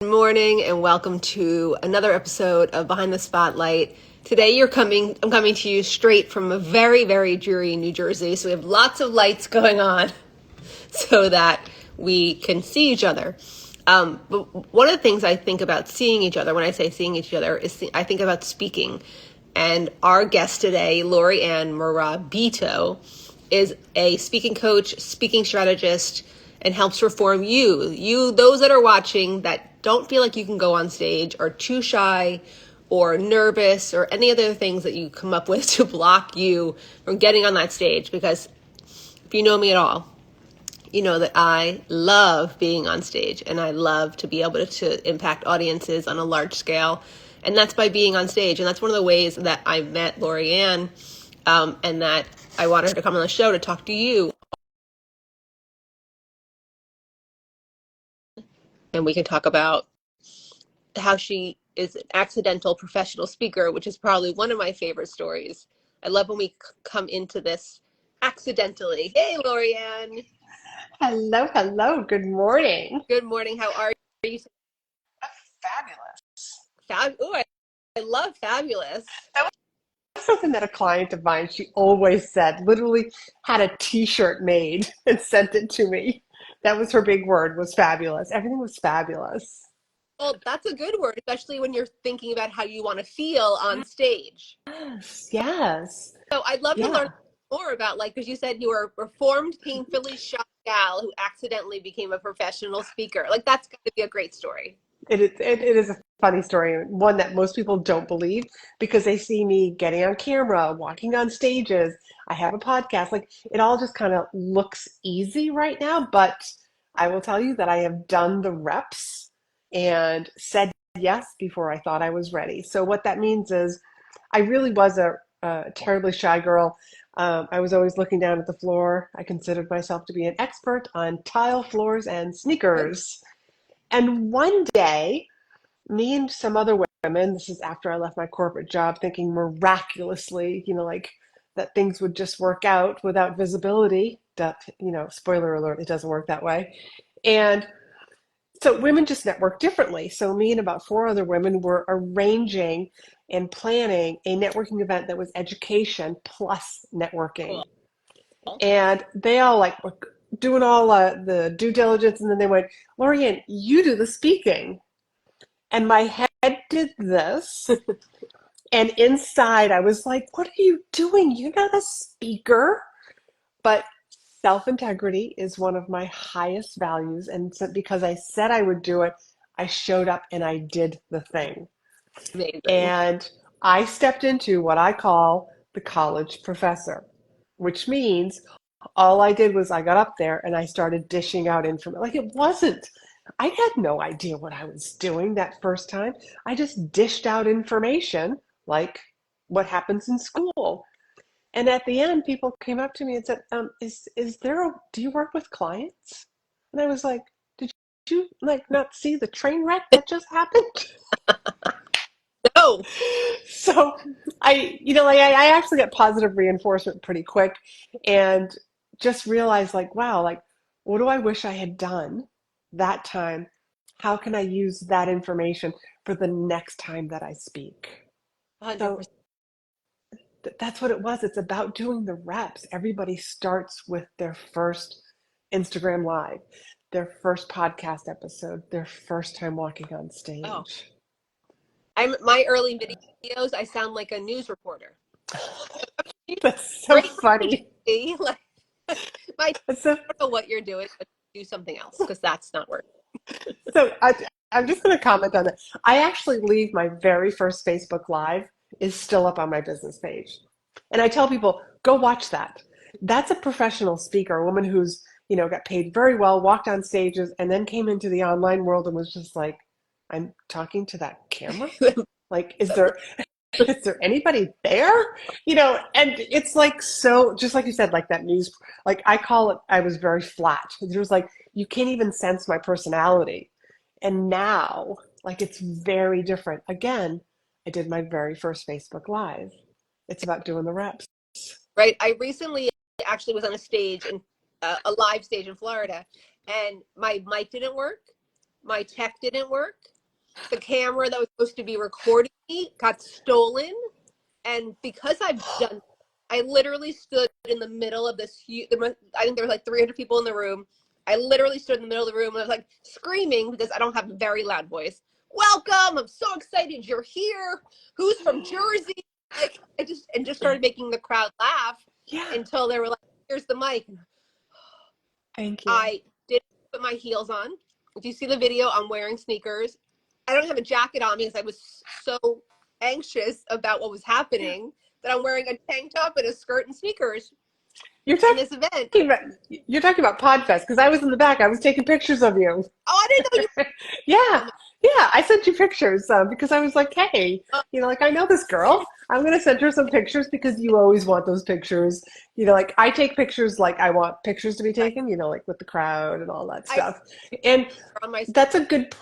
Good morning and welcome to another episode of Behind the Spotlight. Today I'm coming to you straight from a very, very dreary New Jersey. So we have lots of lights going on so that we can see each other. But one of the things I think about seeing each other, when I say seeing each other, is I think about speaking. And our guest today, Laurie-Ann Murabito, is a speaking coach, speaking strategist, and helps reform those that are watching that don't feel like you can go on stage, or too shy or nervous or any other things that you come up with to block you from getting on that stage. Because if you know me at all, you know that I love being on stage and I love to be able to impact audiences on a large scale. And that's by being on stage. And that's one of the ways that I met Laurie-Ann, and that I wanted her to come on the show to talk to you. And we can talk about how she is an accidental professional speaker, which is probably one of my favorite stories. I love when we come into this accidentally. Hey, Laurie-Ann. Hello. Good morning. Good morning. How are you? Fabulous. I love fabulous. That was something that a client of mine, she always said, literally had a t-shirt made and sent it to me. That was her big word, was fabulous. Everything was fabulous. Well, that's a good word, especially when you're thinking about how you want to feel on stage. Yes. So I'd love to learn Yeah. more about, because you said you were a reformed, painfully shy gal who accidentally became a professional speaker. That's going to be a great story. It is a funny story, one that most people don't believe because they see me getting on camera, walking on stages. I have a podcast. It all just kind of looks easy right now, but I will tell you that I have done the reps and said yes before I thought I was ready. So what that means is I really was a terribly shy girl. I was always looking down at the floor. I considered myself to be an expert on tile floors and sneakers. And one day, me and some other women, this is after I left my corporate job, thinking miraculously, that things would just work out without visibility. That, spoiler alert, it doesn't work that way. And so women just network differently. So me and about four other women were arranging and planning a networking event that was education plus networking. Cool. And they all were doing all the due diligence, and then they went, Laurie-Ann, you do the speaking. And my head did this. And inside, I was like, what are you doing? You're not a speaker. But self-integrity is one of my highest values. And so because I said I would do it, I showed up and I did the thing. Amazing. And I stepped into what I call the college professor, which means all I did was I got up there and I started dishing out information. I had no idea what I was doing that first time. I just dished out information like what happens in school. And at the end, people came up to me and said, do you work with clients? And I was like, did you not see the train wreck that just happened? No. So I actually got positive reinforcement pretty quick and just realized wow, what do I wish I had done that time? How can I use that information for the next time that I speak? 100%. So that's what it was. It's about doing the reps. Everybody starts with their first Instagram live, their first podcast episode, their first time walking on Oh, stage. my early videos, I sound like a news reporter. That's so Great funny. strategy. I That's so don't know what you're doing, but do something else because that's not working. So I'm just going to comment on that. I actually leave my very first Facebook Live is still up on my business page. And I tell people, go watch that. That's a professional speaker, a woman who's, got paid very well, walked on stages, and then came into the online world and was just like, I'm talking to that camera? Is there anybody there? And it's so, just like you said, like that news, I call it, I was very flat. There was you can't even sense my personality. And now, it's very different. Again, I did my very first Facebook Live. It's about doing the reps. Right. I recently actually was on a live stage in Florida, and my mic didn't work. my tech didn't work. The camera that was supposed to be recording me got stolen. And because I literally stood in the middle of this huge, I think there was like 300 people in the room. I literally stood in the middle of the room and I was like screaming because I don't have a very loud voice. Welcome! I'm so excited you're here. Who's from Jersey? Like I just started making the crowd laugh Yeah. until they were like, "Here's the mic." Thank you. I didn't put my heels on. If you see the video, I'm wearing sneakers. I don't have a jacket on me because I was so anxious about what was happening that I'm wearing a tank top and a skirt and sneakers You're in this event. about you're talking about Podfest because I was in the back. I was taking pictures of you. Oh, I didn't know you. Yeah, yeah. I sent you pictures because I was like, hey, like I know this girl. I'm gonna send her some pictures because you always want those pictures. Like I take pictures like I want pictures to be taken. Like with the crowd and all that I stuff. And on my that's a good.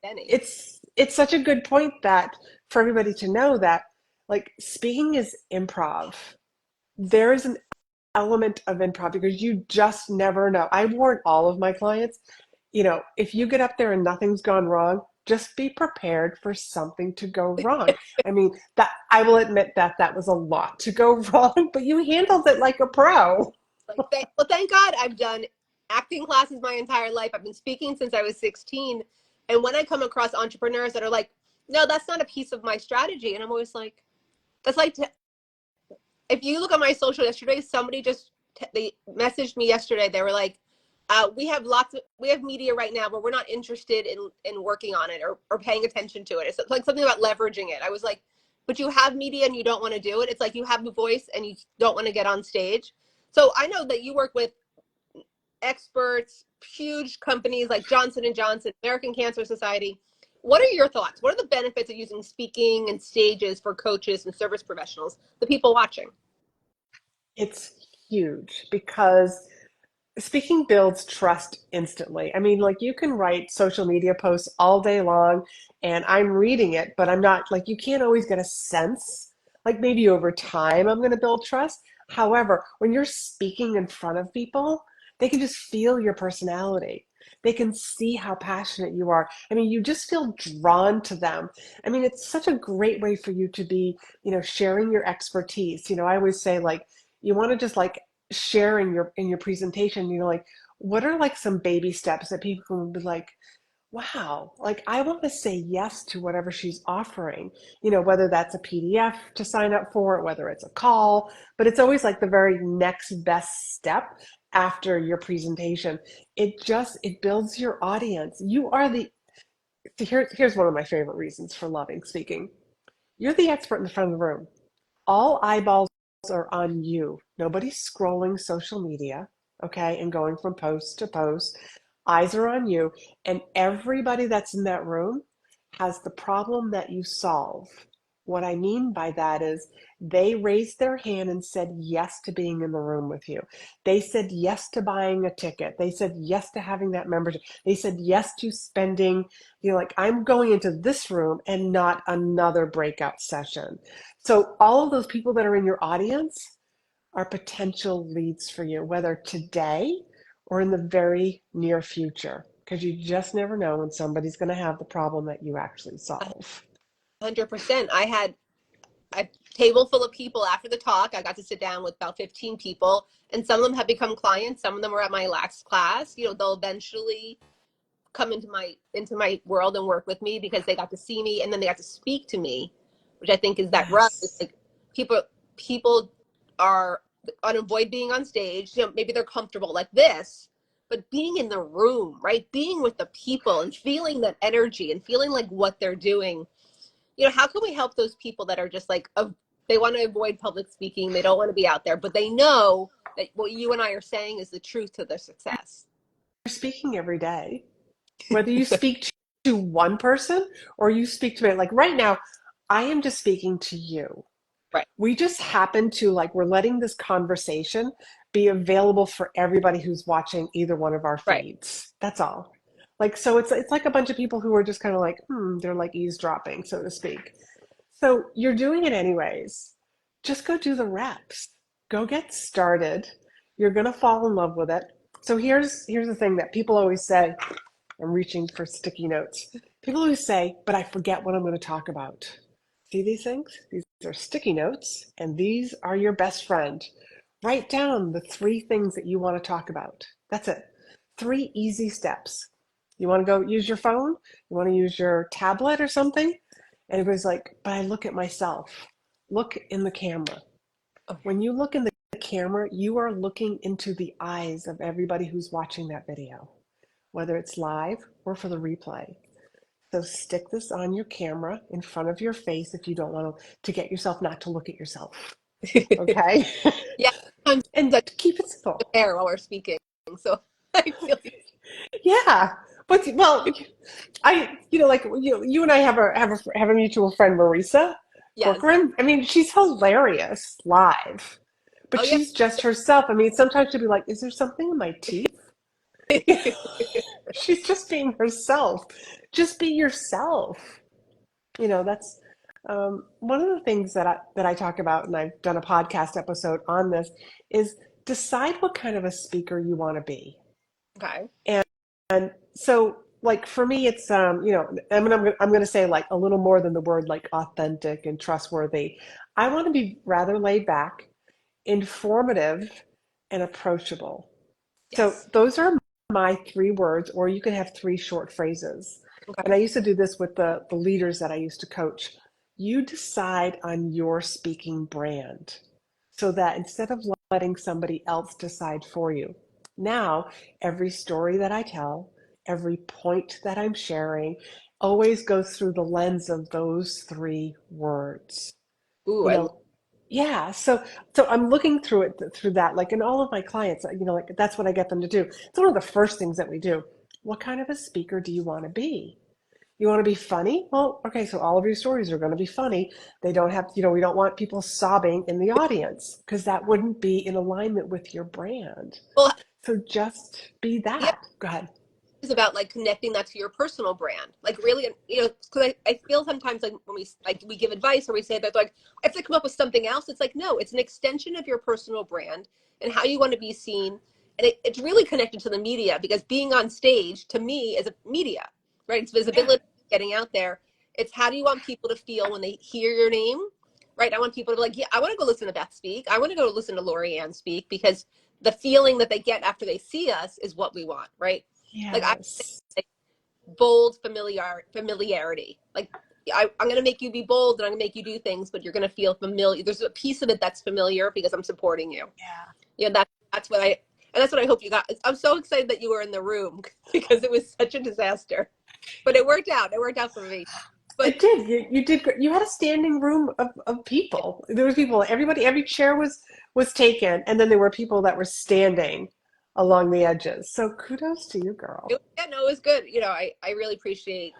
Benny. It's such a good point that for everybody to know that like speaking is improv. There is an element of improv because you just never know. I warn all of my clients, if you get up there and nothing's gone wrong, just be prepared for something to go wrong. I mean, that I will admit that that was a lot to go wrong, but you handled it like a pro. Thank God I've done acting classes my entire life. I've been speaking since I was 16. And when I come across entrepreneurs that are like, no, that's not a piece of my strategy. And I'm always like, that's like, if you look at my social yesterday, somebody they messaged me yesterday. They were like, we have media right now, but we're not interested in working on it or paying attention to it. It's like something about leveraging it. I was like, but you have media and you don't want to do it. It's like you have the voice and you don't want to get on stage. So I know that you work with experts, huge companies like Johnson and Johnson, American Cancer Society. What are your thoughts? What are the benefits of using speaking and stages for coaches and service professionals, the people watching? It's huge because speaking builds trust instantly. I mean, like you can write social media posts all day long and I'm reading it, but I'm not like, you can't always get a sense. Like maybe over time, I'm going to build trust. However, when you're speaking in front of people, they can just feel your personality. They can see how passionate you are. I mean, you just feel drawn to them. I mean, it's such a great way for you to be, sharing your expertise. I always say like, you want to just like share in your presentation, like what are like some baby steps that people will be like, wow, like I want to say yes to whatever she's offering, whether that's a PDF to sign up for, whether it's a call, but it's always like the very next best step after your presentation. It builds your audience. Here's one of my favorite reasons for loving speaking. You're the expert in the front of the room. All eyeballs are on you. Nobody's scrolling social media, okay, and going from post to post. Eyes are on you, and everybody that's in that room has the problem that you solve. What I mean by that is they raised their hand and said yes to being in the room with you. They said yes to buying a ticket. They said yes to having that membership. They said yes to spending, like I'm going into this room and not another breakout session. So all of those people that are in your audience are potential leads for you, whether today or in the very near future, because you just never know when somebody's going to have the problem that you actually solve. 100%. I had a table full of people after the talk. I got to sit down with about 15 people, and some of them have become clients. Some of them were at my last class. They'll eventually come into my world and work with me because they got to see me and then they got to speak to me, which I think is that rub. It's Yes. like people are avoid being on stage. Maybe they're comfortable like this, but being in the room, right? Being with the people and feeling that energy and feeling like what they're doing. How can we help those people that are just like, they want to avoid public speaking, they don't want to be out there, but they know that what you and I are saying is the truth to their success. You're speaking every day, whether you speak to one person or you speak to me. Like right now, I am just speaking to you. Right. We just happen to like, we're letting this conversation be available for everybody who's watching either one of our Right. feeds. That's all. Like, so it's like a bunch of people who are just kind of like, they're like eavesdropping, so to speak. So you're doing it anyways. Just go do the reps. Go get started. You're going to fall in love with it. So here's the thing that people always say, I'm reaching for sticky notes. People who say, but I forget what I'm going to talk about. See these things? These are sticky notes, and these are your best friend. Write down the 3 things that you want to talk about. That's it. 3 easy steps. You want to go use your phone? You want to use your tablet or something? And everybody's like, but I look at myself. Look in the camera. When you look in the camera, you are looking into the eyes of everybody who's watching that video, whether it's live or for the replay. So stick this on your camera in front of your face if you don't want to get yourself not to look at yourself. Okay? Yeah, sometimes And I keep it simple. prepare while we're speaking, so I feel Yeah. But well, like you and I have a mutual friend, Marisa yes. Corcoran. I mean, she's hilarious live, but Oh yeah. she's just herself. I mean, sometimes she'll be like, "Is there something in my teeth?" She's just being herself. Just be yourself. That's one of the things that I talk about, and I've done a podcast episode on this, is decide what kind of a speaker you want to be. Okay. And so, like for me, it's I'm going to say like a little more than the word like authentic and trustworthy. I want to be rather laid back, informative, and approachable. So Yes. those are my 3 words, or you can have 3 short phrases. And Okay. I used to do this with the leaders that I used to coach. You decide on your speaking brand so that instead of letting somebody else decide for you, now every story that I tell, every point that I'm sharing always goes through the lens of those 3 words. Ooh, You I love. know, yeah, so I'm looking through it through that, like in all of my clients, like that's what I get them to do. It's one of the first things that we do. What kind of a speaker do you want to be? You want to be funny? Well, okay, so all of your stories are going to be funny. They don't have, we don't want people sobbing in the audience because that wouldn't be in alignment with your brand. Well, So just be yeah, that. Go ahead. it's about like connecting that to your personal brand, like really, because I feel sometimes like when we give advice or we say that like I have to come up with something else. It's like no, it's an extension of your personal brand and how you want to be seen, and it's really connected to the media because being on stage to me is a media, right? It's Yeah. visibility, getting out there. It's how do you want people to feel when they hear your name, right? I want people to be like, yeah, I want to go listen to Beth speak. I want to go listen to Laurie-Ann speak because the feeling that they get after they see us is what we want, right? Like I Yes. like bold familiarity. Like I'm going to make you be bold and I'm going to make you do things, but you're going to feel familiar. There's a piece of it that's familiar because I'm supporting you. Yeah. Yeah, that's what I hope you got. I'm so excited that you were in the room because it was such a disaster, but it worked out. It worked out for me. But It did. You did. You had a standing room of people. There was people. Every chair was taken, and then there were people that were standing along the edges. So kudos to you, girl. yeah, no, it was good. I really appreciate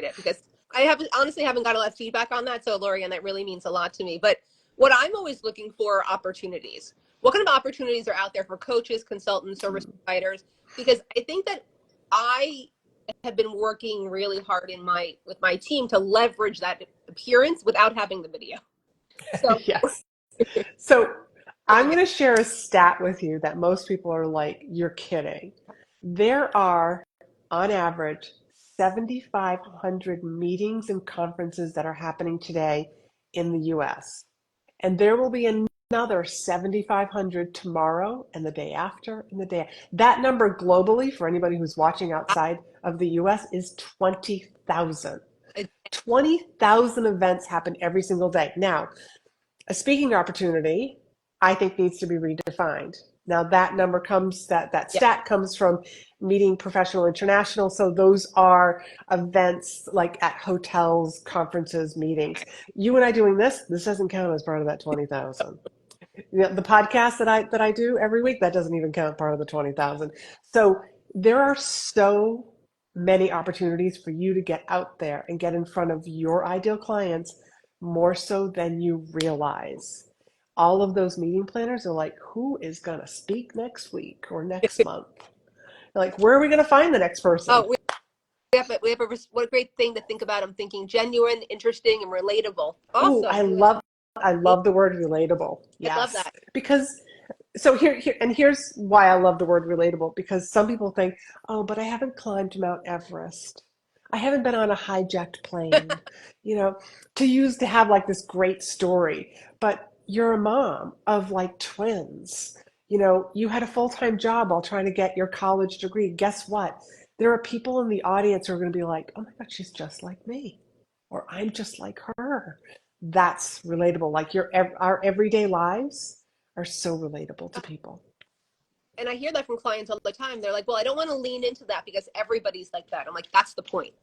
it because I haven't honestly haven't got a lot of feedback on that. So Lori, and that really means a lot to me. But what I'm always looking for are opportunities. What kind of opportunities are out there for coaches, consultants, service providers? Because I think that I have been working really hard with my team to leverage that appearance without having the video. So Yes. So I'm going to share a stat with you that most people are like, "You're kidding." There are, on average, 7,500 meetings and conferences that are happening today in the US. And there will be another 7,500 tomorrow and the day after and the day. That number globally for anybody who's watching outside of the US is 20,000. 20,000 events happen every single day. Now, a speaking opportunity, I think, needs to be redefined. Now that number comes, that yeah, stat comes from Meeting Professional International. So those are events like at hotels, conferences, meetings. You and I doing this doesn't count as part of that 20,000. The podcast that I do every week, that doesn't even count part of the 20,000. So there are so many opportunities for you to get out there and get in front of your ideal clients more so than you realize. All of those meeting planners are like, who is going to speak next week or next month? They're like, where are we going to find the next person? oh, what a great thing to think about. I'm thinking genuine, interesting, and relatable. Oh, Awesome. I love the word relatable. I love Yes, that. because So here's why I love the word relatable, because some people think, oh, but I haven't climbed Mount Everest. I haven't been on a hijacked plane, you know, to have like this great story. But you're a mom of like twins. You had a full-time job while trying to get your college degree. Guess what? There are people in the audience who are going to be like, oh my God, she's just like me, or I'm just like her. That's relatable. Like our everyday lives are so relatable to people. And I hear that from clients all the time. They're like, well, I don't want to lean into that because everybody's like that. I'm like, that's the point.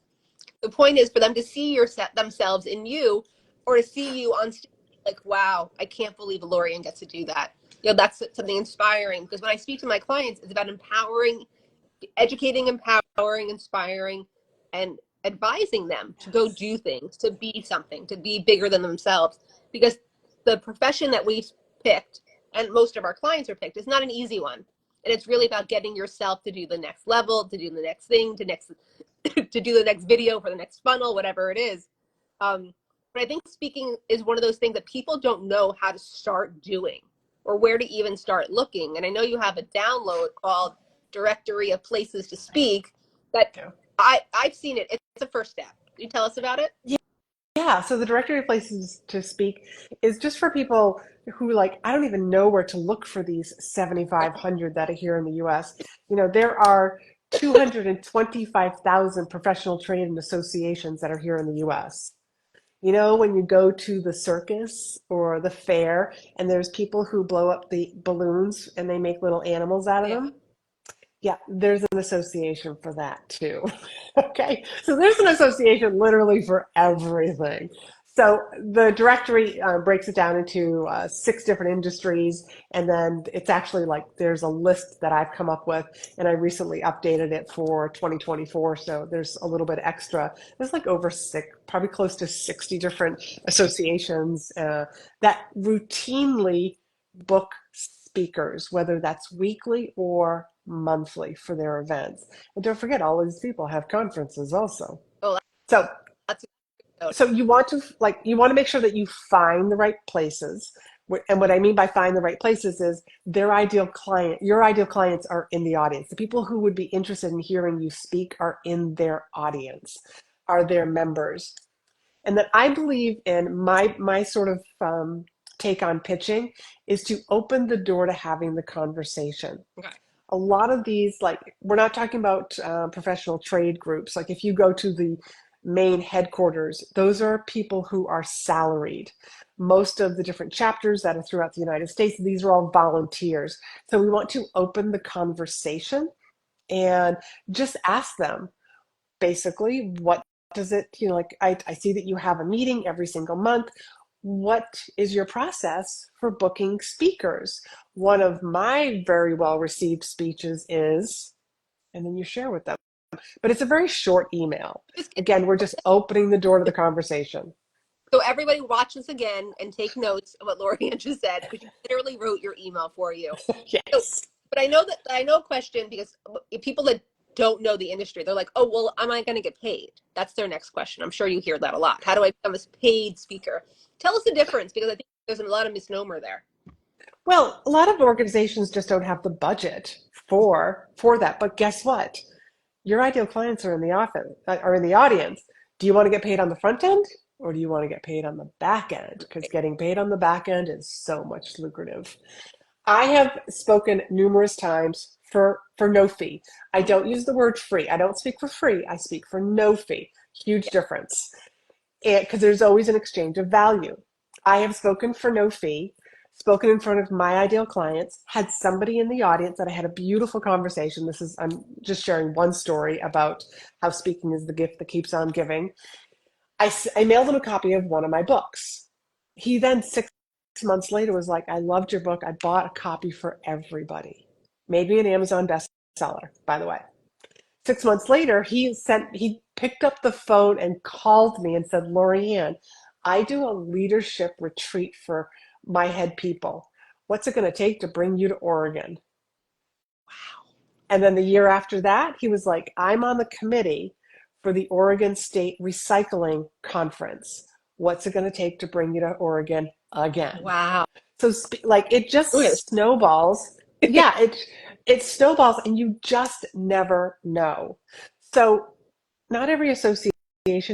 The point is for them to see themselves in you, or to see you on stage like, wow, I can't believe Laurie-Ann gets to do that. That's something inspiring, because when I speak to my clients, it's about empowering, educating, empowering, inspiring, and advising them to go Yes. do things, to be something, to be bigger than themselves. Because the profession that we've picked, and most of our clients are picked, is not an easy one. And it's really about getting yourself to do the next level, to do the next thing, to do the next video for the next funnel, whatever it is. But I think speaking is one of those things that people don't know how to start doing, or where to even start looking. And I know you have a download called Directory of Places to Speak that Yeah. I've seen it. It's a first step. Can you tell us about it? Yeah, so the directory of places to speak is just for people who like, I don't even know where to look for these 7,500 that are here in the US. There are 225,000 professional trade and associations that are here in the US. When you go to the circus or the fair and there's people who blow up the balloons and they make little animals out of Yeah. them? Yeah, there's an association for that too. Okay, so there's an association literally for everything. So the directory breaks it down into 6 different industries, and then it's actually like there's a list that I've come up with, and I recently updated it for 2024. So there's a little bit extra. There's like over probably close to 60 different associations that routinely book speakers, whether that's weekly or monthly for their events. And don't forget, all of these people have conferences also. Oh, So, that's a so you want to make sure that you find the right places. And what I mean by find the right places is your ideal clients are in the audience. The people who would be interested in hearing you speak are in their audience, are their members. And that I believe in my sort of take on pitching is to open the door to having the conversation. okay. A lot of these, like, we're not talking about professional trade groups. Like if you go to the main headquarters, those are people who are salaried. Most of the different chapters that are throughout the United States, these are all volunteers. So we want to open the conversation and just ask them basically, what does it, like, I see that you have a meeting every single month. What is your process for booking speakers? One of my very well received speeches is, and then you share with them. But it's a very short email. Just Again, we're just opening the door to the conversation. so everybody watch this again and take notes of what Laurie-Ann just said, because she literally wrote your email for you. So, Yes. but I know a question, because people that don't know the industry, they're like, oh, well, am I going to get paid? That's their next question. I'm sure you hear that a lot. How do I become a paid speaker? Tell us the difference, because I think there's a lot of misnomer there. Well, a lot of organizations just don't have the budget for that. But guess what? Your ideal clients are in the office, are in the audience. Do you want to get paid on the front end, or do you want to get paid on the back end? Because getting paid on the back end is so much lucrative. I have spoken numerous times for no fee. I don't use the word free. I don't speak for free. I speak for no fee. Huge difference. Because there's always an exchange of value. I have spoken for no fee, spoken in front of my ideal clients, had somebody in the audience that I had a beautiful conversation. I'm just sharing one story about how speaking is the gift that keeps on giving. I mailed him a copy of one of my books. He then 6 months later was like, I loved your book. I bought a copy for everybody. Made me an Amazon bestseller, by the way. 6 months later, he picked up the phone and called me and said, Laurie-Ann, I do a leadership retreat for my head people. What's it going to take to bring you to Oregon? And then the year after that, he was like, I'm on the committee for the Oregon State Recycling Conference. What's it going to take to bring you to Oregon again? Wow. So like it Okay. just snowballs. Yeah, it snowballs and you just never know. So not every association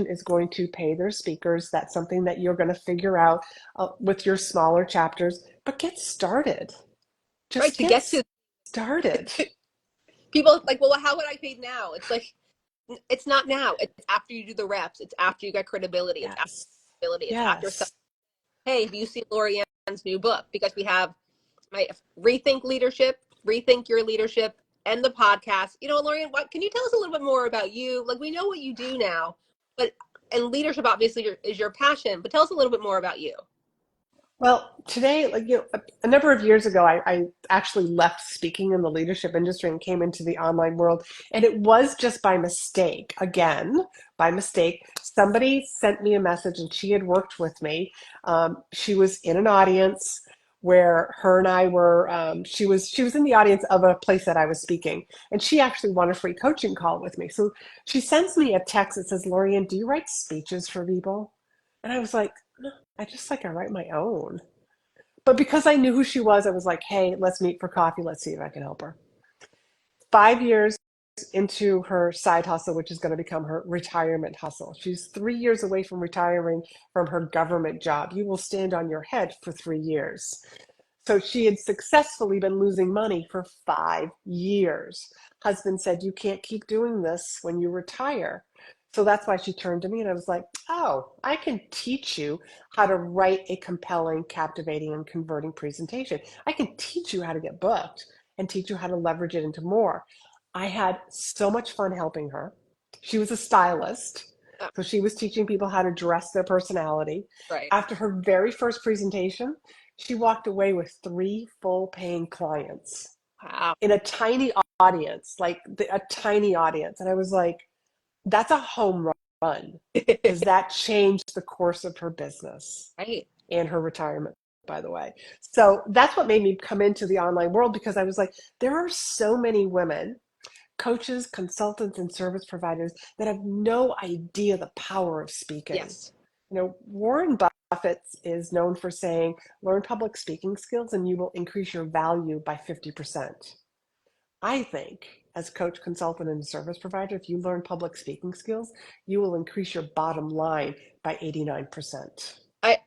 is going to pay their speakers. That's something that you're going to figure out with your smaller chapters, but get started. Right. Just To get get to started. people like, well, how would I pay now? It's like, it's not now. It's after you do the reps. It's after you get credibility. It's after Yes. credibility. It's after stuff. Yes. Hey, have you seen Laurie-Ann's new book? Because we have my Rethink Leadership, Rethink Your Leadership, and the podcast. Laurie-Ann, what can you tell us a little bit more about you? Like, we know what you do now, but and leadership obviously is your passion. But tell us a little bit more about you. Well, today, like a number of years ago, I actually left speaking in the leadership industry and came into the online world. And it was just by mistake. Again, by mistake. Somebody sent me a message and she had worked with me. She was in an audience where her and I were, she was in the audience of a place that I was speaking. And she actually wanted a free coaching call with me. So she sends me a text that says, Laurie-Ann, do you write speeches for people? And I was like, I write my own. But because I knew who she was, I was like, hey, let's meet for coffee. Let's see if I can help her. 5 years into her side hustle, which is going to become her retirement hustle. She's 3 years away from retiring from her government job. You will stand on your head for 3 years. So she had successfully been losing money for 5 years. Husband said, you can't keep doing this when you retire. So that's why she turned to me and I was like, oh, I can teach you how to write a compelling, captivating, and converting presentation. I can teach you how to get booked and teach you how to leverage it into more. I had so much fun helping her. She was a stylist. Oh, So she was teaching people how to dress their personality. right. After her very first presentation, she walked away with 3 full paying clients Wow. in a tiny audience, like a tiny audience. And I was like, that's a home run because that changed the course of her business Right. and her retirement, by the way. So that's what made me come into the online world because I was like, there are so many women, coaches, consultants, and service providers that have no idea the power of speaking. Yes. Warren Buffett is known for saying, learn public speaking skills and you will increase your value by 50%. I think as a coach, consultant, and service provider, if you learn public speaking skills, you will increase your bottom line by 89%. I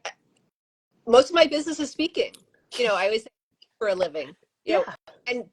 Most of my business is speaking. I always say for a living. Yeah. And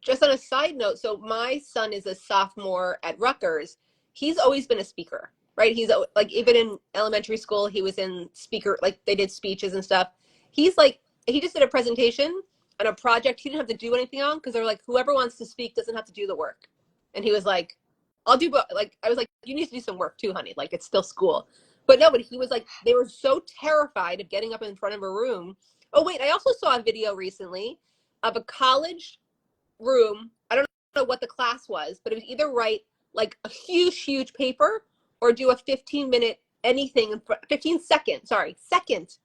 just on a side note, so my son is a sophomore at Rutgers. He's always been a speaker, right? He's like, even in elementary school, he was in speaker, like they did speeches and stuff. He's like, he just did a presentation on a project he didn't have to do anything on because they're like, whoever wants to speak doesn't have to do the work. And he was like, I'll do, like, I was like, you need to do some work too, honey. Like, it's still school. But no, but he was like, they were so terrified of getting up in front of a room. Oh, wait, I also saw a video recently of a college room. I don't know what the class was, but it was either write like a huge paper or do a 15-minute anything, 15-second, second,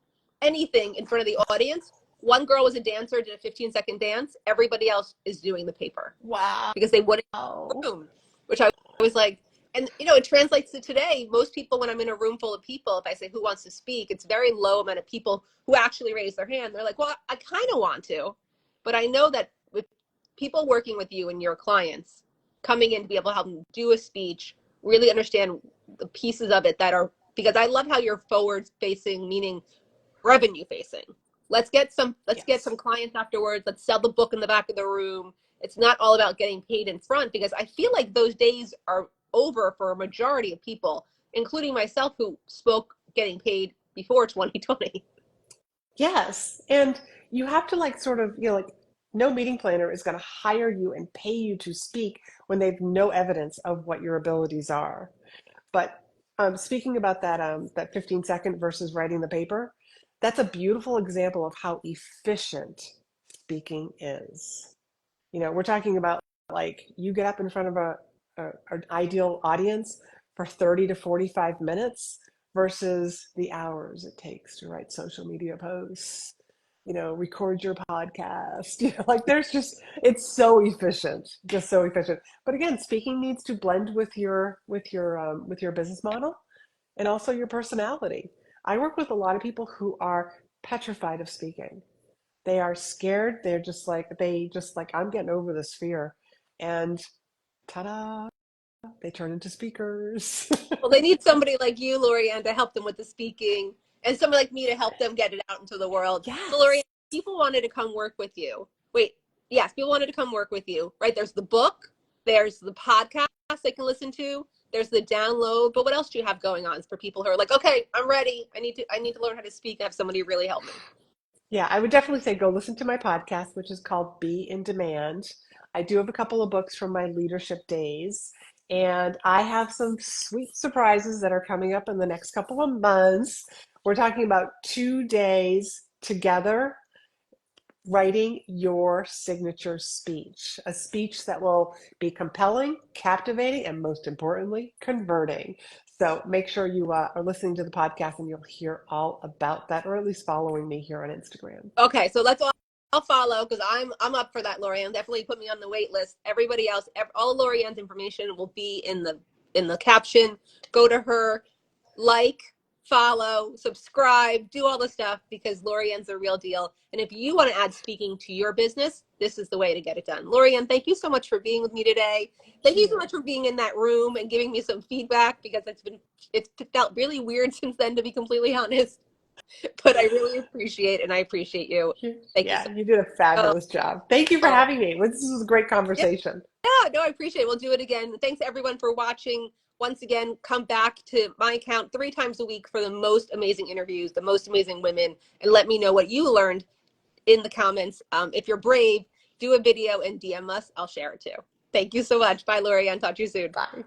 anything in front of the audience. One girl was a dancer, did a 15-second dance. Everybody else is doing the paper Wow. because they wouldn't room, which I was like, and it translates to today. Most people, when I'm in a room full of people, if I say who wants to speak, it's very low amount of people who actually raise their hand. They're like, well, I kind of want to, but I know that with people working with you and your clients coming in to be able to help them do a speech, really understand the pieces of it that are, because I love how you're forward facing, meaning revenue facing. Let's get some Yes. clients afterwards. Let's sell the book in the back of the room. It's not all about getting paid in front, because I feel like those days are over for a majority of people, including myself, who spoke getting paid before 2020. Yes. And you have to like sort of, like no meeting planner is going to hire you and pay you to speak when they have no evidence of what your abilities are. But speaking about that 15-second versus writing the paper, that's a beautiful example of how efficient speaking is. We're talking about like you get up in front of an ideal audience for 30 to 45 minutes versus the hours it takes to write social media posts, record your podcast. Like it's so efficient, just so efficient. But again, speaking needs to blend with your business model and also your personality. I work with a lot of people who are petrified of speaking. They are scared. They just like, I'm getting over this fear. And ta-da, they turn into speakers. Well, they need somebody like you, Laurie-Ann, to help them with the speaking, and somebody like me to help them get it out into the world. So, Laurie-Ann, Yes. people wanted to come work with you. Wait, yes, people wanted to come work with you, right? There's the book, there's the podcast they can listen to, there's the download. But what else do you have going on for people who are like, okay, I'm ready. I need to learn how to speak and have somebody really help me. Yeah, I would definitely say go listen to my podcast, which is called Be in Demand. I do have a couple of books from my leadership days, and I have some sweet surprises that are coming up in the next couple of months. We're talking about 2 days together writing your signature speech, a speech that will be compelling, captivating, and most importantly, converting. So make sure you are listening to the podcast and you'll hear all about that, or at least following me here on Instagram. Okay, so let's all I'll follow because I'm up for that, Laurie-Ann. Definitely put me on the wait list. Everybody else, all Laurie-Ann's information will be in the caption. Go to her, like, follow, subscribe, do all the stuff because Laurie-Ann's the real deal. And if you want to add speaking to your business, this is the way to get it done. Laurie-Ann, thank you so much for being with me today. Thank Thank you so you. much for being in that room and giving me some feedback because it's felt really weird since then, to be completely honest. But I really appreciate and I appreciate you. Thank you so Yeah, you did a much. fabulous job. Thank you for Oh, having me. This was a great yeah, conversation. yeah, no, I appreciate it. We'll do it again. Thanks everyone for watching. Once again, come back to my account 3 times a week for the most amazing interviews, the most amazing women, and let me know what you learned in the comments. If you're brave, do a video and DM us. I'll share it too. Thank you so much. Bye, Laurie-Ann. Talk to you soon. Bye.